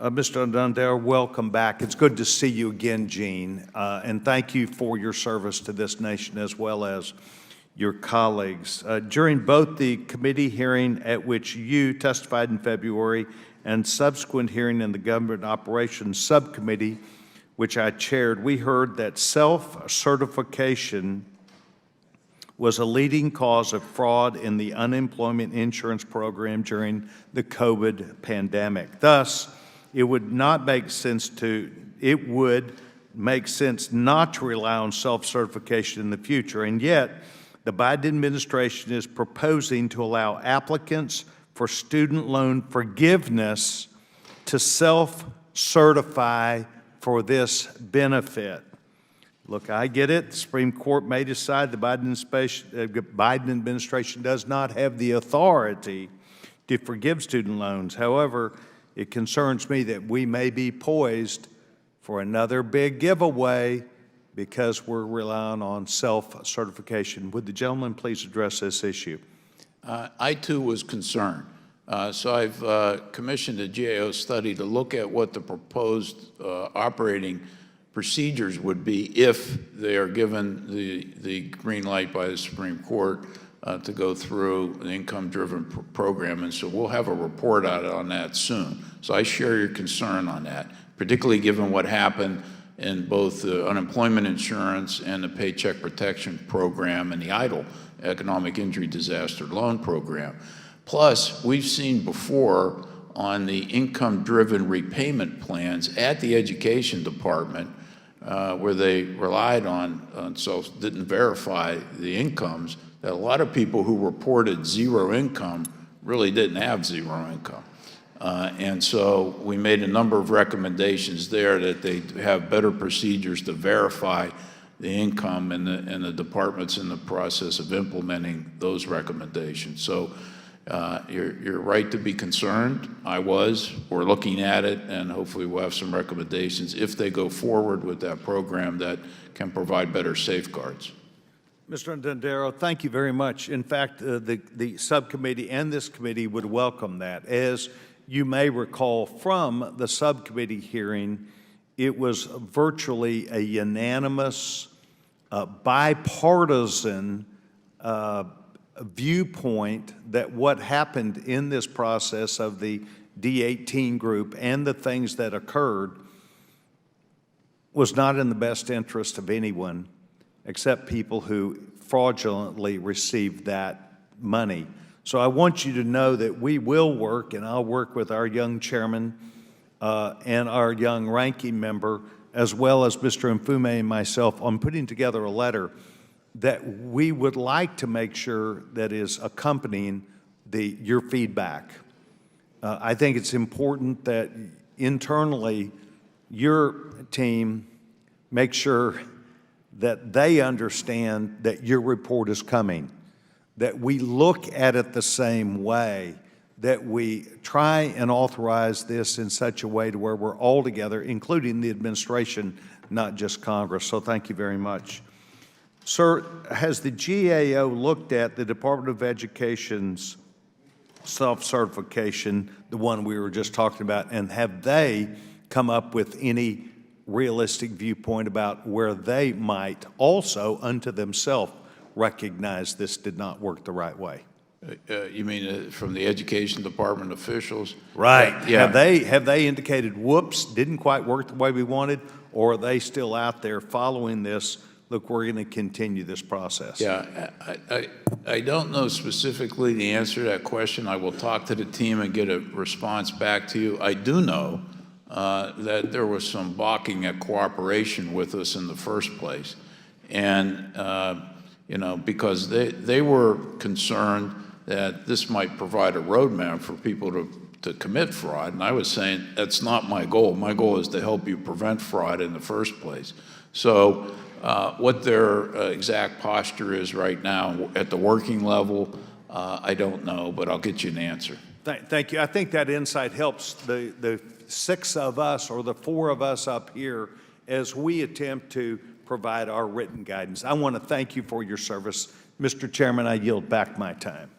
Mr. Dundare, welcome back. It's good to see you again, Gene, and thank you for your service to this nation as well as your colleagues. During both the committee hearing at which you testified in February and subsequent hearing in the Government Operations Subcommittee, which I chaired, we heard that self-certification was a leading cause of fraud in the unemployment insurance program during the COVID pandemic. Thus, it would make sense not to rely on self-certification in the future. And yet, the Biden administration is proposing to allow applicants for student loan forgiveness to self-certify for this benefit. Look, I get it. The Supreme Court may decide the Biden administration does not have the authority to forgive student loans. However, it concerns me that we may be poised for another big giveaway because we're relying on self-certification. Would the gentleman please address this issue? I, too, was concerned. So I've commissioned a GAO study to look at what the proposed operating procedures would be if they are given the green light by the Supreme Court to go through an income-driven program. And so we'll have a report out on that soon. So I share your concern on that, particularly given what happened in both the unemployment insurance and the Paycheck Protection Program and the EIDL, Economic Injury Disaster Loan Program. Plus, we've seen before on the income-driven repayment plans at the Education Department where they relied on didn't verify the incomes, that a lot of people who reported zero income really didn't have zero income. And so we made a number of recommendations there that they have better procedures to verify the income, and the department's in the process of implementing those recommendations. So you're right to be concerned. I was. We're looking at it, and hopefully we'll have some recommendations if they go forward with that program that can provide better safeguards. Mr. Dundare, thank you very much. In fact, the subcommittee and this committee would welcome that. As you may recall from the subcommittee hearing, it was virtually a unanimous, bipartisan viewpoint that what happened in this process of the D18 group and the things that occurred was not in the best interest of anyone except people who fraudulently received that money. So I want you to know that we will work, and I'll work with our young chairman and our young ranking member, as well as Mr. Mfume and myself, on putting together a letter that we would like to make sure that is accompanying your feedback. I think it's important that internally your team make sure that they understand that your report is coming, that we look at it the same way, that we try and authorize this in such a way to where we're all together, including the administration, not just Congress. So thank you very much. Sir, has the GAO looked at the Department of Education's self-certification, the one we were just talking about, and have they come up with any realistic viewpoint about where they might also unto themselves recognize this did not work the right way? You mean from the Education Department officials? Right. Yeah. Have they indicated, whoops, didn't quite work the way we wanted, or are they still out there following this? Look, we're going to continue this process. Yeah, I don't know specifically the answer to that question. I will talk to the team and get a response back to you. I do know that there was some balking at cooperation with us in the first place. And, you know, because they were concerned that this might provide a roadmap for people to commit fraud. And I was saying, that's not my goal. My goal is to help you prevent fraud in the first place. So what their exact posture is right now at the working level, I don't know, but I'll get you an answer. Thank you. I think that insight helps the six of us or the four of us up here as we attempt to provide our written guidance. I want to thank you for your service. Mr. Chairman, I yield back my time.